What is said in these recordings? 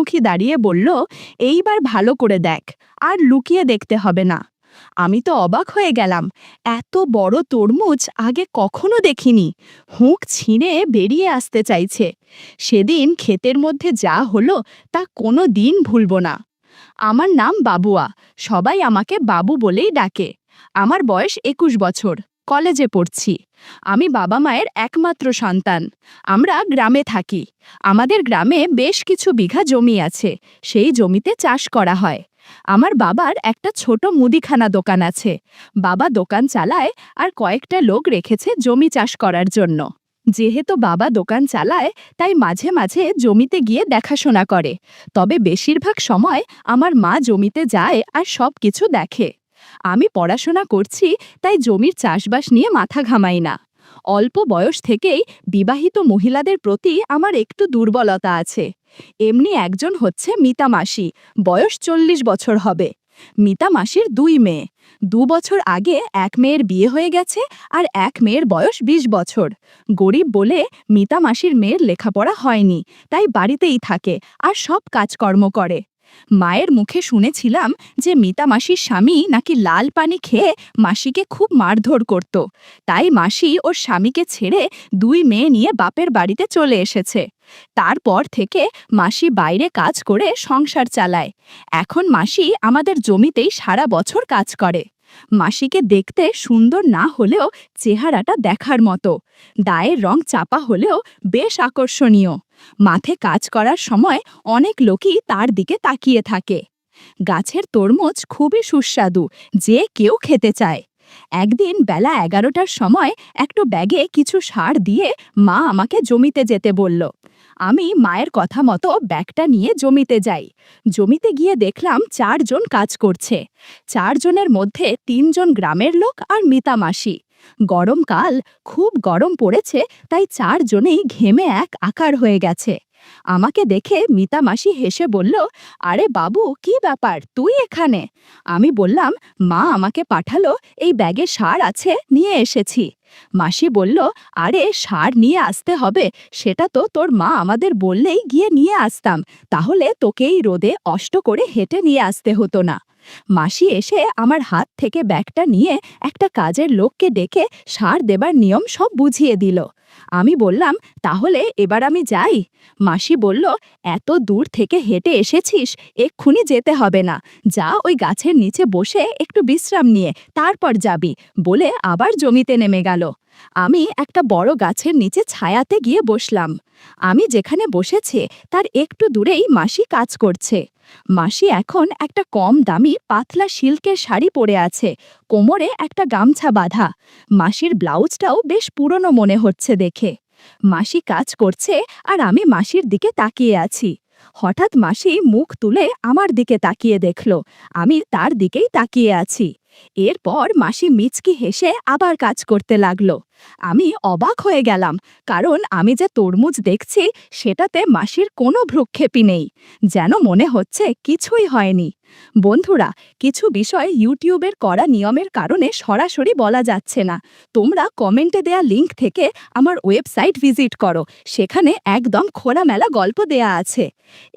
মুখোমুখি দাঁড়িয়ে বলল, এইবার ভালো করে দেখ, আর লুকিয়ে দেখতে হবে না। আমি তো অবাক হয়ে গেলাম, এত বড় তরমুজ আগে কখনো দেখিনি। হুঁক ছিঁড়ে বেরিয়ে আসতে চাইছে। সেদিন ক্ষেতের মধ্যে যা হলো তা কোনো দিন ভুলব না। আমার নাম বাবুয়া, সবাই আমাকে বাবু বলেই ডাকে। আমার বয়স ২১ বছর, কলেজে পড়ছি। আমি বাবা মায়ের একমাত্র সন্তান। আমরা গ্রামে থাকি। আমাদের গ্রামে বেশ কিছু বিঘা জমি আছে, সেই জমিতে চাষ করা হয়। আমার বাবার একটা ছোট মুদিখানা দোকান আছে। বাবা দোকান চালায় আর কয়েকটা লোক রেখেছে জমি চাষ করার জন্য। যেহেতু বাবা দোকান চালায়, তাই মাঝে মাঝে জমিতে গিয়ে দেখাশোনা করে। তবে বেশিরভাগ সময় আমার মা জমিতে যায় আর সব কিছু দেখে। আমি পড়াশোনা করছি, তাই জমির চাষবাস নিয়ে মাথা ঘামাই না। অল্প বয়স থেকেই বিবাহিত মহিলাদের প্রতি আমার একটু দুর্বলতা আছে। এমনি একজন হচ্ছে মিতা মাসি, বয়স ৪০ বছর হবে। মিতা মাসির ২ মেয়ে। ২ বছর আগে এক মেয়ের বিয়ে হয়ে গেছে, আর এক মেয়ের বয়স ২০ বছর। গরিব বলে মিতা মাসির মেয়ের লেখাপড়া হয়নি, তাই বাড়িতেই থাকে আর সব কাজকর্ম করে। মায়ের মুখে শুনেছিলাম যে মিতা মাসির স্বামী নাকি লাল পানি খেয়ে মাসিকে খুব মারধর করত। তাই মাসি ওর স্বামীকে ছেড়ে ২ মেয়ে নিয়ে বাপের বাড়িতে চলে এসেছে। তারপর থেকে মাসি বাইরে কাজ করে সংসার চালায়। এখন মাসি আমাদের জমিতেই সারা বছর কাজ করে। মাসিকে দেখতে সুন্দর না হলেও চেহারাটা দেখার মতো। গায়ের রং চাপা হলেও বেশ আকর্ষণীয়। মাঠে কাজ করার সময় অনেক লোকই তার দিকে তাকিয়ে থাকে। গাছের তরমুজ খুবই সুস্বাদু, যে কেউ খেতে চায়। একদিন বেলা ১১টার সময় একটু ব্যাগে কিছু সার দিয়ে মা আমাকে জমিতে যেতে বলল। আমি মায়ের কথা মতো ব্যাগটা নিয়ে জমিতে যাই। জমিতে গিয়ে দেখলাম ৪ জন কাজ করছে। ৪ জনের মধ্যে ৩ জন গ্রামের লোক আর মিতা মাসি। গরমকাল, খুব গরম পড়েছে, তাই ৪ জনেই ঘেমে এক আকার হয়ে গেছে। আমাকে দেখে মিতা মাসি হেসে বলল, আরে বাবু, কি ব্যাপার, তুই এখানে? আমি বললাম, মা আমাকে পাঠালো, এই ব্যাগে সার আছে, নিয়ে এসেছি। মাসি বলল, আরে সার নিয়ে আসতে হবে, সেটা তো তোর মা আমাদের বললেই গিয়ে নিয়ে আসতাম, তাহলে তোকে এই রোদে কষ্ট করে হেঁটে নিয়ে আসতে হতো না। মাসি এসে আমার হাত থেকে ব্যাগটা নিয়ে একটা কাজের লোককে ডেকে সার দেবার নিয়ম সব বুঝিয়ে দিল। আমি বললাম, তাহলে এবার আমি যাই? মাসি বলল, এত দূর থেকে হেঁটে এসেছিস, এক্ষুনি যেতে হবে না, যা ওই গাছের নিচে বসে একটু বিশ্রাম নিয়ে তারপর যাবি, বলে আবার জমিতে নেমে গেল। আমি একটা বড় গাছের নিচে ছায়াতে গিয়ে বসলাম। আমি যেখানে বসেছে তার একটু দূরেই মাসি কাজ করছে। মাসি এখন একটা কম দামি পাতলা সিল্কের শাড়ি পরে আছে, কোমরে একটা গামছা বাঁধা। মাসির ব্লাউজটাও বেশ পুরনো মনে হচ্ছে দেখে। মাসি কাজ করছে আর আমি মাসির দিকে তাকিয়ে আছি। হঠাৎ মাসি মুখ তুলে আমার দিকে তাকিয়ে দেখল, আমি তার দিকেই তাকিয়ে আছি। এরপর মাসি মিচকি হেসে আবার কাজ করতে লাগলো। আমি অবাক হয়ে গেলাম, কারণ আমি যে তরমুজ দেখছি সেটাতে মাসির কোনো ভ্রুক্ষেপই নেই, যেন মনে হচ্ছে কিছুই হয়নি। বন্ধুরা, কিছু বিষয় ইউটিউবের করা নিয়মের কারণে সরাসরি বলা যাচ্ছে না। তোমরা কমেন্টে দেয়া লিংক থেকে আমার ওয়েবসাইট ভিজিট করো, সেখানে একদম খোলামেলা গল্প দেয়া আছে।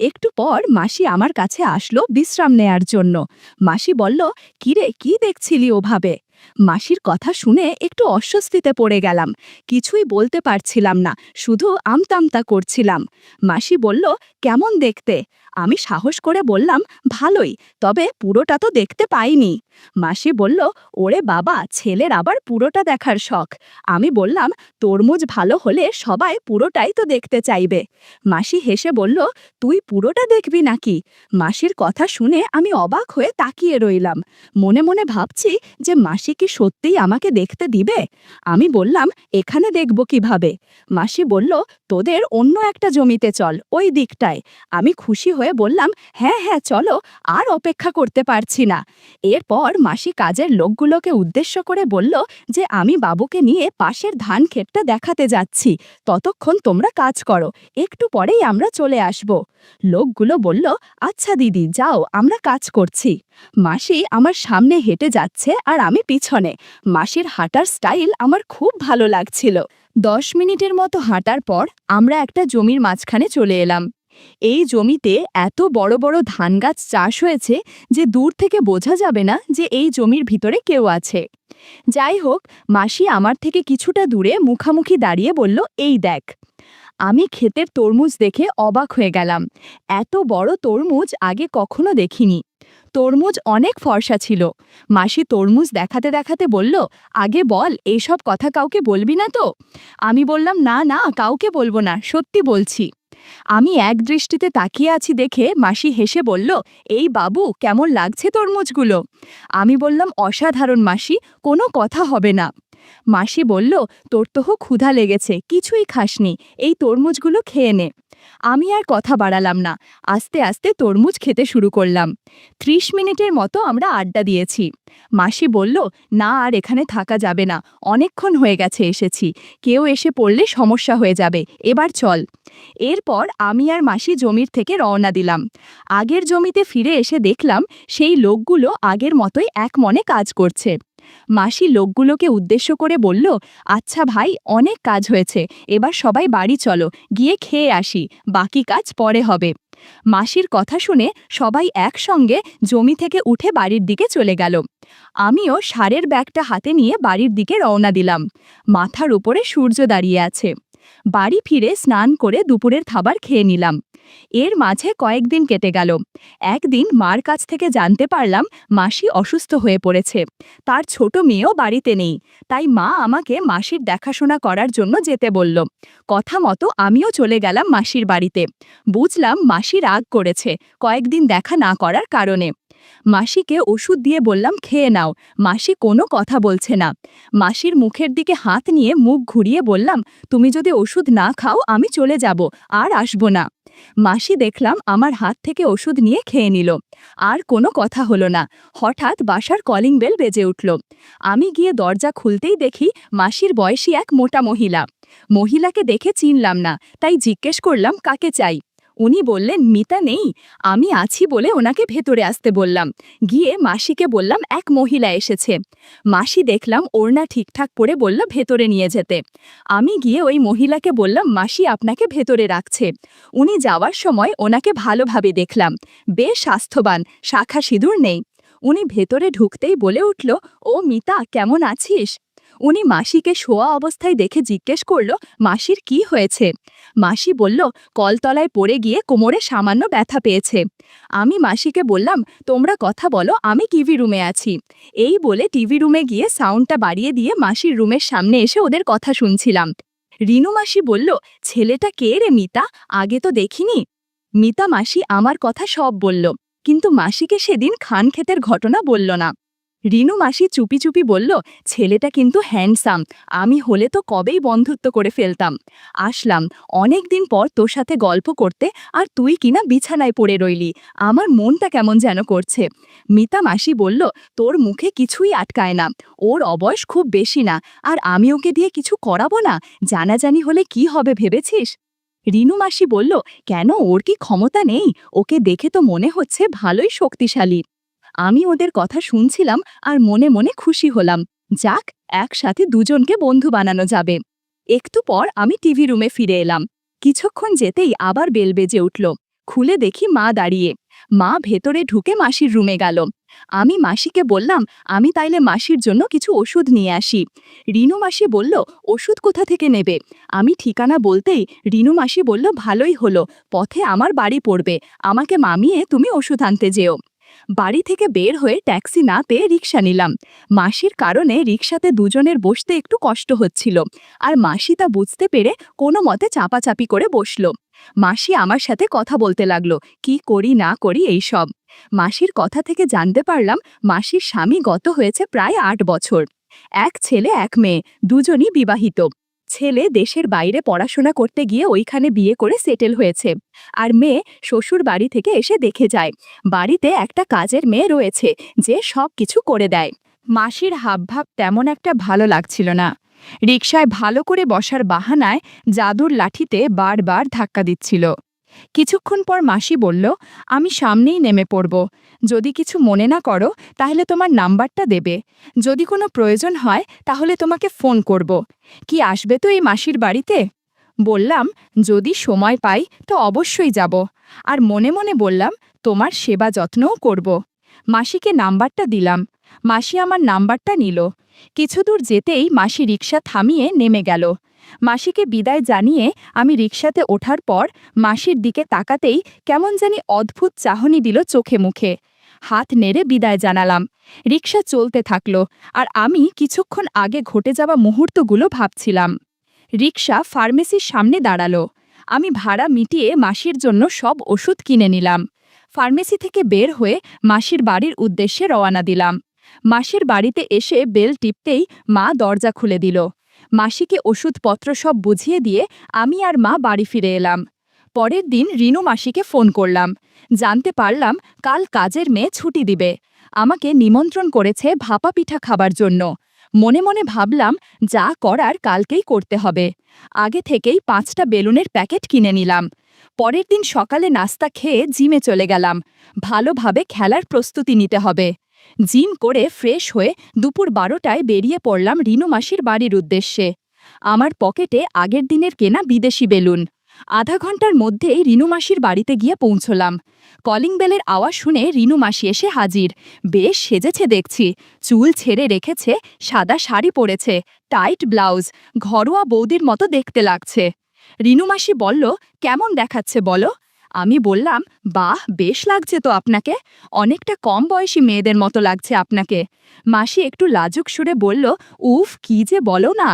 একটু পর মাসি আমার কাছে আসলো বিশ্রাম নেয়ার জন্য। মাসি বলল, কিরে, কি দেখছিলি ওভাবে? মাসির কথা শুনে একটু অস্বস্তিতে পড়ে গেলাম। কিছুই বলতে পারছিলাম না, শুধু আমতামতা করছিলাম। মাসি বলল, কেমন দেখতে? আমি সাহস করে বললাম, ভালোই, তবে পুরোটা তো দেখতে পাইনি। মাসি বলল, ওরে বাবা, ছেলের আবার পুরোটা দেখার শখ। আমি বললাম, তরমুজ ভালো হলে সবাই পুরোটাই তো দেখতে চাইবে। মাসি হেসে বলল, তুই পুরোটা দেখবি নাকি? মাসির কথা শুনে আমি অবাক হয়ে তাকিয়ে রইলাম। মনে মনে ভাবছি যে মাসি কি সত্যিই আমাকে দেখতে দিবে? আমি বললাম, এখানে দেখব কিভাবে? মাসি বলল, তোদের অন্য একটা জমিতে চল, ওই দিকটায়। আমি খুশি হয়ে বললাম, হ্যাঁ হ্যাঁ চলো, আর অপেক্ষা করতে পারছি না। এরপর মাসি কাজের লোকগুলোকে উদ্দেশ্য করে বলল যে আমি বাবুকে নিয়ে পাশের ধান ক্ষেতটা দেখাতে যাচ্ছি, ততক্ষণ তোমরা কাজ করো, একটু পরেই আমরা চলে আসব। লোকগুলো বলল, আচ্ছা দিদি, যাও, আমরা কাজ করছি। মাসি আমার সামনে হেঁটে যাচ্ছে আর আমি পিছনে। মাসির হাঁটার স্টাইল আমার খুব ভালো লাগছিল। ১০ মিনিটের মতো হাঁটার পর আমরা একটা জমির মাঝখানে চলে এলাম। এই জমিতে এত বড় বড় ধান গাছ চাষ হয়েছে যে দূর থেকে বোঝা যাবে না যে এই জমির ভিতরে কেউ আছে। যাই হোক, মাসি আমার থেকে কিছুটা দূরে মুখামুখি দাঁড়িয়ে বলল, এই দেখ। আমি ক্ষেতের তরমুজ দেখে অবাক হয়ে গেলাম। এত বড় তরমুজ আগে কখনো দেখিনি। তরমুজ অনেক ফর্সা ছিল। মাসি তরমুজ দেখাতে দেখাতে বলল, আগে বল, এইসব কথা কাউকে বলবি না তো? আমি বললাম, না না, কাউকে বলবো না, সত্যি বলছি। আমি এক দৃষ্টিতে তাকিয়ে আছি দেখে মাসি হেসে বলল, এই বাবু, কেমন লাগছে তরমুজগুলো? আমি বললাম, অসাধারণ মাসি, কোনো কথা হবে না। মাসি বলল, তোর তো ক্ষুধা লেগেছে, কিছুই খাসনি, এই তরমুজগুলো খেয়ে নে। আমি আর কথা বাড়ালাম না, আস্তে আস্তে তরমুজ খেতে শুরু করলাম। ৩০ মিনিটের মতো আমরা আড্ডা দিয়েছি। মাসি বলল, না আর এখানে থাকা যাবে না, অনেকক্ষণ হয়ে গেছে এসেছি, কেউ এসে পড়লে সমস্যা হয়ে যাবে, এবার চল। এরপর আমি আর মাসি জমির থেকে রওনা দিলাম। আগের জমিতে ফিরে এসে দেখলাম সেই লোকগুলো আগের মতোই এক মনে কাজ করছে। মাসি লোকগুলোকে উদ্দেশ্য করে বলল, আচ্ছা ভাই, অনেক কাজ হয়েছে, এবার সবাই বাড়ি চলো, গিয়ে খেয়ে আসি, বাকি কাজ পরে হবে। মাসির কথা শুনে সবাই একসঙ্গে জমি থেকে উঠে বাড়ির দিকে চলে গেল। আমিও সারের ব্যাগটা হাতে নিয়ে বাড়ির দিকে রওনা দিলাম। মাথার উপরে সূর্য দাঁড়িয়ে আছে। বাড়ি ফিরে স্নান করে দুপুরের খাবার খেয়ে নিলাম। এর মাঝে কয়েকদিন কেটে গেল। একদিন মার কাছ থেকে জানতে পারলাম মাসি অসুস্থ হয়ে পড়েছে। তার ছোট মেয়েও বাড়িতে নেই। তাই মা আমাকে মাসির দেখাশোনা করার জন্য যেতে বলল। কথা মতো আমিও চলে গেলাম মাসির বাড়িতে। বুঝলাম মাসি রাগ করেছে কয়েকদিন দেখা না করার কারণে। মাসিকে ওষুধ দিয়ে বললাম, খেয়ে নাও। মাসি কোনো কথা বলছে না। মাসির মুখের দিকে হাত নিয়ে মুখ ঘুরিয়ে বললাম, তুমি যদি ওষুধ না খাও আমি চলে যাব, আর আসব না। মাসি দেখলাম আমার হাত থেকে ওষুধ নিয়ে খেয়ে নিল। আর কোনো কথা হলো না। হঠাৎ বাসার কলিং বেল বেজে উঠল। আমি গিয়ে দরজা খুলতেই দেখি মাসির বয়সী এক মোটা মহিলা। মহিলাকে দেখে চিনলাম না, তাই জিজ্ঞেস করলাম, কাকে চাই? উনি বললেন, মিতা নেই? আমি আছি বলে ওনাকে ভেতরে আসতে বললাম। গিয়ে মাসিকে বললাম, এক মহিলা এসেছে। মাসি দেখলাম ওড়না ঠিকঠাক পরে বলল ভেতরে নিয়ে যেতে। আমি গিয়ে ওই মহিলাকে বললাম, মাসি আপনাকে ভেতরে রাখছে। উনি যাওয়ার সময় ওনাকে ভালোভাবে দেখলাম, বেশ স্বাস্থ্যবান, শাখা সিঁদুর নেই। উনি ভেতরে ঢুকতেই বলে উঠল, ও মিতা, কেমন আছিস? উনি মাসিকে শোয়া অবস্থায় দেখে জিজ্ঞেস করল, মাসির কি হয়েছে? মাসি বলল, কলতলায় পড়ে গিয়ে কোমরে সামান্য ব্যথা পেয়েছে। আমি মাসিকে বললাম, তোমরা কথা বলো, আমি টিভি রুমে আছি। এই বলে টিভি রুমে গিয়ে সাউন্ডটা বাড়িয়ে দিয়ে মাসির রুমের সামনে এসে ওদের কথা শুনছিলাম। রিনু মাসি বলল, ছেলেটা কে রে মিতা, আগে তো দেখিনি। মিতা মাসি আমার কথা সব বলল, কিন্তু মাসিকে সেদিন খান ক্ষেতের ঘটনা বলল না। রিনু মাসি চুপি চুপি বলল, ছেলেটা কিন্তু হ্যান্ডসাম, আমি হলে তো কবেই বন্ধুত্ব করে ফেলতাম। আসলাম অনেক দিন পর তোর সাথে গল্প করতে, আর তুই কিনা বিছানায় পড়ে রইলি, আমার মনটা কেমন যেন করছে। মিতা মাসি বলল, তোর মুখে কিছুই আটকায় না, ওর অবয়স খুব বেশি না, আর আমি ওকে দিয়ে কিছু করাবো না, জানাজানি হলে কি হবে ভেবেছিস? রিনু মাসি বলল, কেন, ওর কি ক্ষমতা নেই? ওকে দেখে তো মনে হচ্ছে ভালোই শক্তিশালী। আমি ওদের কথা শুনছিলাম আর মনে মনে খুশি হলাম। যাক, একসাথে দুজনকে বন্ধু বানানো যাবে। একটু পর আমি টিভি রুমে ফিরে এলাম। কিছুক্ষণ যেতেই আবার বেল বেজে উঠল। খুলে দেখি মা দাঁড়িয়ে। মা ভেতরে ঢুকে মাসির রুমে গেল। আমি মাসিকে বললাম, আমি তাইলে মাসির জন্য কিছু ওষুধ নিয়ে আসি। রিনু মাসি বলল, ওষুধ কোথা থেকে নেবে? আমি ঠিকানা বলতেই রিনু মাসি বলল, ভালোই হলো, পথে আমার বাড়ি পড়বে, আমাকে মামিয়ে তুমি ওষুধ আনতে যেও। বাড়ি থেকে বের হয়ে ট্যাক্সি না পেয়ে রিকশা নিলাম। মাসির কারণে রিকশাতে দুজনের বসতে একটু কষ্ট হচ্ছিল, আর মাসি তা বুঝতে পেরে কোনো মতে চাপাচাপি করে বসল। মাসি আমার সাথে কথা বলতে লাগলো, কি করি না করি এইসব। মাসির কথা থেকে জানতে পারলাম মাসির স্বামী গত হয়েছে প্রায় ৮ বছর। এক ছেলে এক মেয়ে, দুজনই বিবাহিত। ছেলে দেশের বাইরে পড়াশোনা করতে গিয়ে ওইখানে বিয়ে করে সেটেল হয়েছে, আর মেয়ে শ্বশুর বাড়ি থেকে এসে দেখে যায় বাড়িতে একটা কাজের মেয়ে রয়েছে যে সব কিছু করে দেয়। মাসির হাবভাব তেমন একটা ভালো লাগছিল না। রিকশায় ভালো করে বসার বাহানায় জাদুর লাঠিতে বারবার ধাক্কা দিচ্ছিল। কিছুক্ষণ পর মাসি বলল, আমি সামনেই নেমে পড়ব, যদি কিছু মনে না করো তাহলে তোমার নাম্বারটা দেবে, যদি কোনো প্রয়োজন হয় তাহলে তোমাকে ফোন করব। কি আসবে তো এই মাসির বাড়িতে? বললাম, যদি সময় পাই তো অবশ্যই যাব। আর মনে মনে বললাম, তোমার সেবা যত্নও করব। মাসিকে নাম্বারটা দিলাম। মাসি আমার নাম্বারটা নিল। কিছু দূর যেতেই মাসি রিকশা থামিয়ে নেমে গেল। মাসিকে বিদায় জানিয়ে আমি রিকশাতে ওঠার পর মাসির দিকে তাকাতেই কেমন জানি অদ্ভুত চাহনি দিল চোখে মুখে। হাত নেড়ে বিদায় জানালাম। রিকশা চলতে থাকলো, আর আমি কিছুক্ষণ আগে ঘটে যাওয়া মুহূর্তগুলো ভাবছিলাম। রিকশা ফার্মেসির সামনে দাঁড়ালো। আমি ভাড়া মিটিয়ে মাসির জন্য সব ওষুধ কিনে নিলাম। ফার্মেসি থেকে বের হয়ে মাসির বাড়ির উদ্দেশ্যে রওনা দিলাম। মাসির বাড়িতে এসে বেল টিপতেই মা দরজা খুলে দিল। মাসিকে ওষুধপত্র সব বুঝিয়ে দিয়ে আমি আর মা বাড়ি ফিরে এলাম। পরের দিন রিনু মাসিকে ফোন করলাম। জানতে পারলাম কাল কাজের মেয়ে ছুটি দিবে। আমাকে নিমন্ত্রণ করেছে ভাপা পিঠা খাবার জন্য। মনে মনে ভাবলাম, যা করার কালকেই করতে হবে। আগে থেকেই 5টা বেলুনের প্যাকেট কিনে নিলাম। পরের দিন সকালে নাস্তা খেয়ে জিমে চলে গেলাম। ভালোভাবে খেলার প্রস্তুতি নিতে হবে। জিম করে ফ্রেশ হয়ে দুপুর 12টায় বেরিয়ে পড়লাম রিনু মাসির বাড়ির উদ্দেশ্যে। আমার পকেটে আগের দিনের কেনা বিদেশি বেলুন। আধা ঘন্টার মধ্যেই রিনু মাসির বাড়িতে গিয়ে পৌঁছলাম। কলিং বেলের আওয়াজ শুনে রিনু মাসি এসে হাজির। বেশ সেজেছে দেখছি। চুল ছেড়ে রেখেছে, সাদা শাড়ি পরেছে, টাইট ব্লাউজ, ঘরোয়া বৌদির মতো দেখতে লাগছে। রিনু মাসি বলল, কেমন দেখাচ্ছে বলো? আমি বললাম, বাহ, বেশ লাগছে তো আপনাকে। অনেকটা কম বয়সী মেয়েদের মতো লাগছে আপনাকে। মাসি একটু লাজুক সুরে বলল, উফ, কি যে বলো না।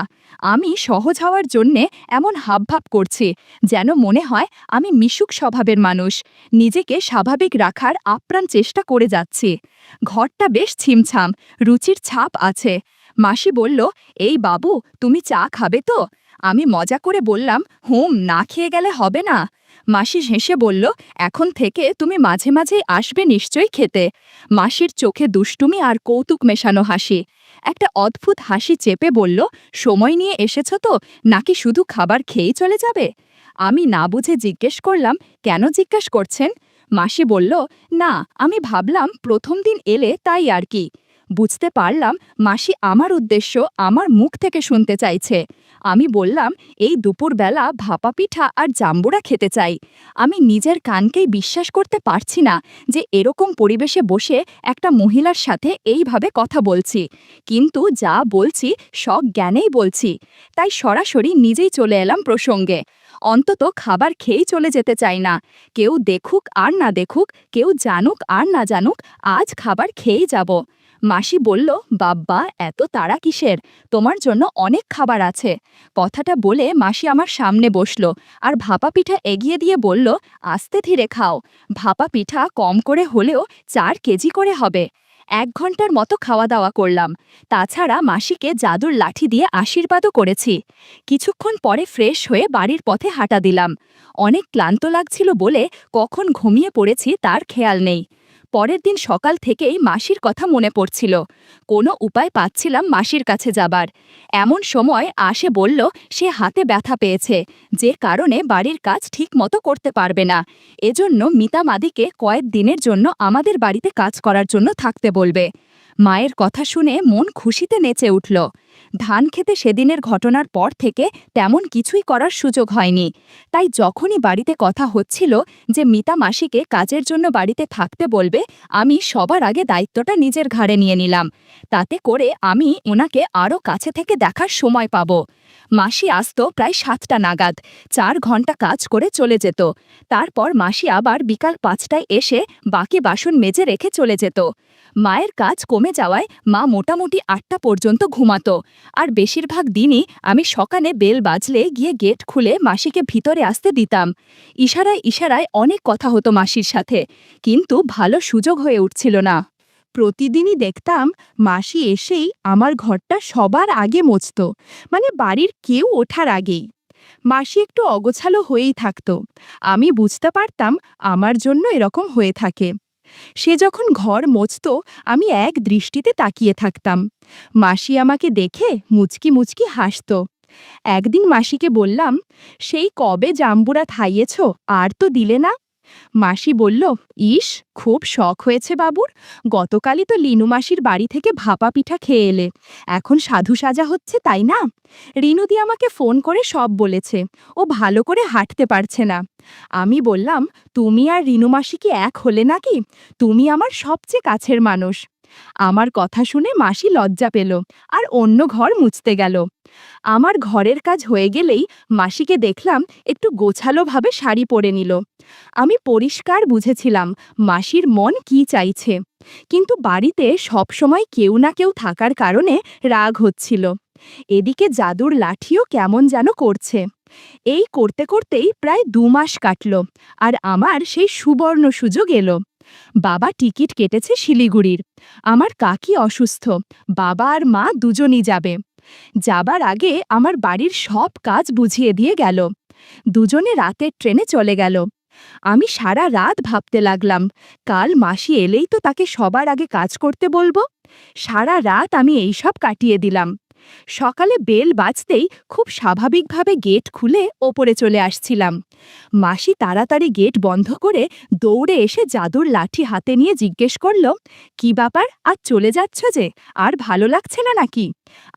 আমি সহজ হওয়ার জন্যে এমন হাবভাব করছি, যেন মনে হয় আমি মিশুক স্বভাবের মানুষ। নিজেকে স্বাভাবিক রাখার আপ্রাণ চেষ্টা করে যাচ্ছি। ঘরটা বেশ ছিমছাম, রুচির ছাপ আছে। মাসি বলল, এই বাবু, তুমি চা খাবে তো? আমি মজা করে বললাম, না খেয়ে গেলে হবে না। মাসি হেসে বলল, এখন থেকে তুমি মাঝে মাঝেই আসবে নিশ্চয়ই খেতে। মাসির চোখে দুষ্টুমি আর কৌতুক মেশানো হাসি। একটা অদ্ভুত হাসি চেপে বলল, সময় নিয়ে এসেছ তো, নাকি শুধু খাবার খেয়েই চলে যাবে? আমি না বুঝে জিজ্ঞেস করলাম, কেন জিজ্ঞেস করছেন? মাসি বলল, না, আমি ভাবলাম প্রথম দিন এলে তাই আর কি। বুঝতে পারলাম মাসি আমার উদ্দেশ্য আমার মুখ থেকে শুনতে চাইছে। আমি বললাম, এই দুপুরবেলা ভাপা পিঠা আর জাম্বুরা খেতে চাই। আমি নিজের কানকেই বিশ্বাস করতে পারছি না যে এরকম পরিবেশে বসে একটা মহিলার সাথে এইভাবে কথা বলছি। কিন্তু যা বলছি সজ্ঞানেই বলছি। তাই সরাসরি নিজেই চলে এলাম প্রসঙ্গে। অন্তত খাবার খেয়েই চলে যেতে চাই না। কেউ দেখুক আর না দেখুক, কেউ জানুক আর না জানুক, আজ খাবার খেয়েই যাব। মাসি বলল, বাব্বা, এত তাড়া কিসের? তোমার জন্য অনেক খাবার আছে। কথাটা বলে মাসি আমার সামনে বসল আর ভাপা পিঠা এগিয়ে দিয়ে বলল, আস্তে ধীরে খাও। ভাপা পিঠা কম করে হলেও 4 কেজি করে হবে। 1 ঘন্টার মতো খাওয়া দাওয়া করলাম। তাছাড়া মাসিকে জাদুর লাঠি দিয়ে আশীর্বাদও করেছি। কিছুক্ষণ পরে ফ্রেশ হয়ে বাড়ির পথে হাঁটা দিলাম। অনেক ক্লান্ত লাগছিল বলে কখন ঘুমিয়ে পড়েছি তার খেয়াল নেই। পরের দিন সকাল থেকেই মাসির কথা মনে পড়ছিল। কোনো উপায় পাচ্ছিলাম মাসির কাছে যাবার। এমন সময় আসে বলল, সে হাতে ব্যথা পেয়েছে, যে কারণে বাড়ির কাজ ঠিক মতো করতে পারবে না। এজন্য মিতা মাদিকে কয়েক দিনের জন্য আমাদের বাড়িতে কাজ করার জন্য থাকতে বলবে। মায়ের কথা শুনে মন খুশিতে নেচে উঠল। ধান খেতে সেদিনের ঘটনার পর থেকে তেমন কিছুই করার সুযোগ হয়নি। তাই যখনই বাড়িতে কথা হচ্ছিল যে মিতা মাসিকে কাজের জন্য বাড়িতে থাকতে বলবে, আমি সবার আগে দায়িত্বটা নিজের ঘাড়ে নিয়ে নিলাম। তাতে করে আমি ওনাকে আরও কাছে থেকে দেখার সময় পাব। মাসি আসত প্রায় 7টা নাগাদ। 4 ঘন্টা কাজ করে চলে যেত। তারপর মাসি আবার বিকাল 5টায় এসে বাকি বাসন মেজে রেখে চলে যেত। মায়ের কাজ কমে যাওয়ায় মা মোটামুটি 8টা পর্যন্ত ঘুমাতো। আর বেশিরভাগ দিনই আমি সকালে বেল বাজলে গিয়ে গেট খুলে মাসিকে ভিতরে আসতে দিতাম। ইশারায় ইশারায় অনেক কথা হতো মাসির সাথে, কিন্তু ভালো সুযোগ হয়ে উঠছিল না। প্রতিদিনই দেখতাম মাসি এসেই আমার ঘরটা সবার আগে মুছত, মানে বাড়ির কেউ ওঠার আগেই। মাসি একটু অগোছালো হয়েই থাকতো। আমি বুঝতে পারতাম আমার জন্য এরকম হয়ে থাকে। সে যখন ঘর মুছত, আমি এক দৃষ্টিতে তাকিয়ে থাকতাম। মাসি আমাকে দেখে মুচকি মুচকি হাসত। একদিন মাসিকে বললাম, সেই কবে জাম্বুরা খাইয়েছ, আর তো দিলে না। মাসি বলল, ইস, খুব শখ হয়েছে বাবুর। গতকালই তো লিনু মাসির বাড়ি থেকে ভাপা পিঠা খেয়ে এলে, এখন সাধু সাজা হচ্ছে, তাই না? রিনুদি আমাকে ফোন করে সব বলেছে। ও ভালো করে হাঁটতে পারছে না। আমি বললাম, তুমি আর রিনু মাসি কি এক হলে নাকি? তুমি আমার সবচেয়ে কাছের মানুষ। আমার কথা শুনে মাসি লজ্জা পেল আর অন্য ঘর মুছতে গেল। আমার ঘরের কাজ হয়ে গেলেই মাসিকে দেখলাম একটু গোছালোভাবে শাড়ি পরে নিল। আমি পরিষ্কার বুঝেছিলাম মাসির মন কি চাইছে, কিন্তু বাড়িতে সবসময় কেউ না কেউ থাকার কারণে রাগ হচ্ছিল। এদিকে জাদুর লাঠিও কেমন যেন করছে। এই করতে করতেই প্রায় 2 মাস কাটল, আর আমার সেই সুবর্ণ সুযোগ এলো। বাবা টিকিট কেটেছে শিলিগুড়ির। আমার কাকি অসুস্থ, বাবা আর মা দুজনই যাবে। যাবার আগে আমার বাড়ির সব কাজ বুঝিয়ে দিয়ে গেল। দুজনে রাতের ট্রেনে চলে গেল। আমি সারা রাত ভাবতে লাগলাম, কাল মাসি এলেই তো তাকে সবার আগে কাজ করতে বলবো। সারা রাত আমি এইসব কাটিয়ে দিলাম। সকালে বেল বাজতেই খুব স্বাভাবিকভাবে গেট খুলে ওপরে চলে আসছিলাম। মাসি তাড়াতাড়ি গেট বন্ধ করে দৌড়ে এসে জাদুর লাঠি হাতে নিয়ে জিজ্ঞেস করল, কি ব্যাপার, আজ চলে যাচ্ছ যে? আর ভালো লাগছে না নাকি?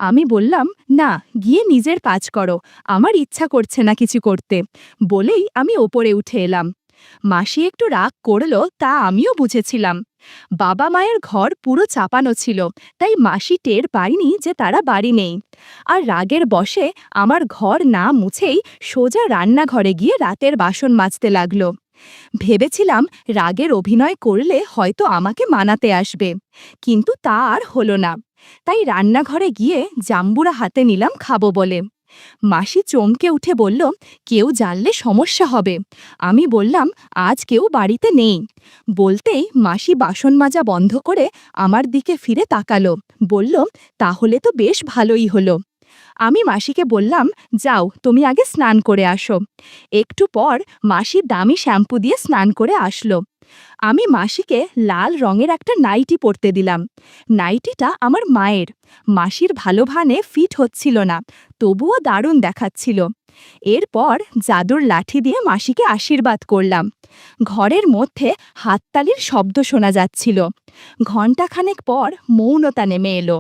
আমি বললাম, না, গিয়ে নিজের কাজ করো, আমার ইচ্ছা করছে না কিছু করতে। বলেই আমি ওপরে উঠে এলাম। মাসি একটু রাগ করল, তা আমিও বুঝেছিলাম। বাবা মায়ের ঘর পুরো চাপানো ছিল, তাই মাসি টের পায়নি যে তারা বাড়ি নেই। আর রাগের বশে আমার ঘর না মুছেই সোজা রান্নাঘরে গিয়ে রাতের বাসন মাজতে লাগলো। ভেবেছিলাম রাগের অভিনয় করলে হয়তো আমাকে মানাতে আসবে, কিন্তু তা আর হলো না। তাই রান্নাঘরে গিয়ে জাম্বুরা হাতে নিলাম খাবো বলে। মাসি চমকে উঠে বলল, কেউ জানলে সমস্যা হবে। আমি বললাম, আজ কেউ বাড়িতে নেই। বলতেই মাসি বাসন মাজা বন্ধ করে আমার দিকে ফিরে তাকালো, বলল, তাহলে তো বেশ ভালোই হলো। আমি মাসিকে বললাম, যাও, তুমি আগে স্নান করে আসো। একটু পর মাসি দামি শ্যাম্পু দিয়ে স্নান করে আসলো। আমি মাসিকে লাল রঙের একটা নাইটি পরতে দিলাম। নাইটিটা আমার মায়ের। মাসির ভালো ভানে ফিট হচ্ছিল না, তবুও দারুণ দেখাচ্ছিল। এরপর জাদুর লাঠি দিয়ে মাসিকে আশীর্বাদ করলাম। ঘরের মধ্যে হাততালির শব্দ শোনা যাচ্ছিল। ঘণ্টাখানেক পর মৌনতা নেমে এলো।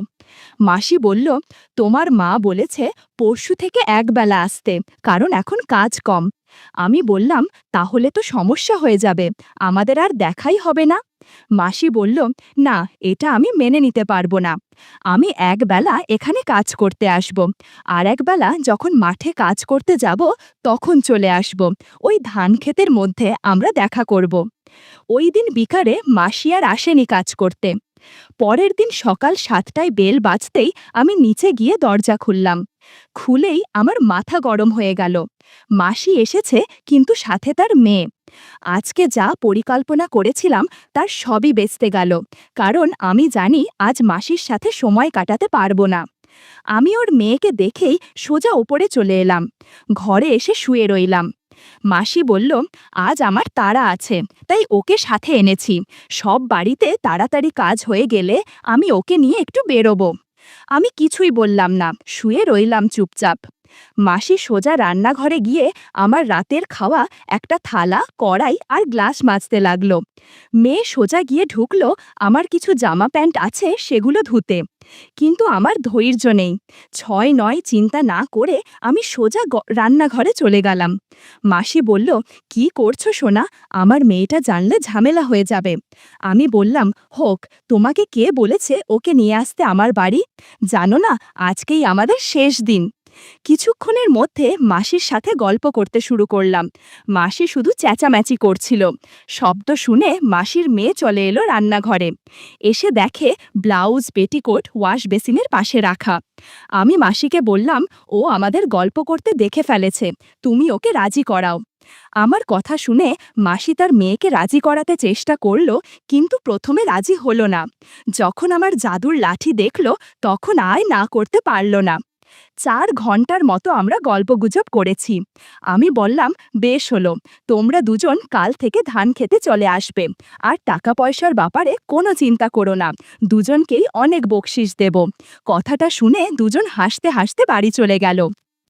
মাসি বলল, তোমার মা বলেছে পরশু থেকে একবেলা আসতে, কারণ এখন কাজ কম। আমি বললাম, তাহলে তো সমস্যা হয়ে যাবে, আমাদের আর দেখাই হবে না। মাসি বলল, না, এটা আমি মেনে নিতে পারবো না। আমি একবেলা এখানে কাজ করতে আসব, আর একবেলা যখন মাঠে কাজ করতে যাব তখন চলে আসব। ওই ধান ক্ষেতের মধ্যে আমরা দেখা করব। ওই দিন বিকালে মাসি আর আসেনি কাজ করতে। পরের দিন সকাল 7টায় বেল বাজতেই আমি নিচে গিয়ে দরজা খুললাম। খুলেই আমার মাথা গরম হয়ে গেল। মাসি এসেছে, কিন্তু সাথে তার মেয়ে। আজকে যা পরিকল্পনা করেছিলাম তার সবই বেচতে গেল, কারণ আমি জানি আজ মাসির সাথে সময় কাটাতে পারবো না। আমি ওর মেয়েকে দেখেই সোজা ওপরে চলে এলাম। ঘরে এসে শুয়ে রইলাম। মাসি বলল, আজ আমার তাড়া আছে, তাই ওকে সাথে এনেছি। সব বাড়িতে তাড়াতাড়ি কাজ হয়ে গেলে আমি ওকে নিয়ে একটু বেরোবো। আমি কিছুই বললাম না, শুয়ে রইলাম চুপচাপ। মাসি সোজা রান্নাঘরে গিয়ে আমার রাতের খাওয়া একটা থালা, কড়াই আর গ্লাস মাজতে লাগলো। মেয়ে সোজা গিয়ে ঢুকলো আমার কিছু জামা প্যান্ট আছে সেগুলো ধুতে। কিন্তু আমার ধৈর্য নেই। 6-9 চিন্তা না করে আমি সোজা রান্নাঘরে চলে গেলাম। মাসি বলল, কি করছো সোনা? আমার মেয়েটা জানলে ঝামেলা হয়ে যাবে। আমি বললাম, হোক, তোমাকে কে বলেছে ওকে নিয়ে আসতে আমার বাড়ি? জানো না, আজকেই আমাদের শেষ দিন। কিছুক্ষণের মধ্যে মাসির সাথে গল্প করতে শুরু করলাম। মাসি শুধু চেঁচামেচি করছিল। শব্দ শুনে মাসির মেয়ে চলে এলো রান্নাঘরে। এসে দেখে ব্লাউজ, পেটিকোট ওয়াশ বেসিনের পাশে রাখা। আমি মাসিকে বললাম, ও আমাদের গল্প করতে দেখে ফেলেছে, তুমি ওকে রাজি করাও। আমার কথা শুনে মাসি তার মেয়েকে রাজি করাতে চেষ্টা করল, কিন্তু প্রথমে রাজি হলো না। যখন আমার জাদুর লাঠি দেখল, তখন আয় না করতে পারল না। 4 ঘন্টার মতো আমরা গল্পগুজব করেছি। আমি বললাম, বেশ হলো, তোমরা দুজন কাল থেকে ধান খেতে চলে আসবে, আর টাকা পয়সার ব্যাপারে কোনো চিন্তা করো না, দুজনকেই অনেক বকশিস দেব। কথাটা শুনে দুজন হাসতে হাসতে বাড়ি চলে গেল।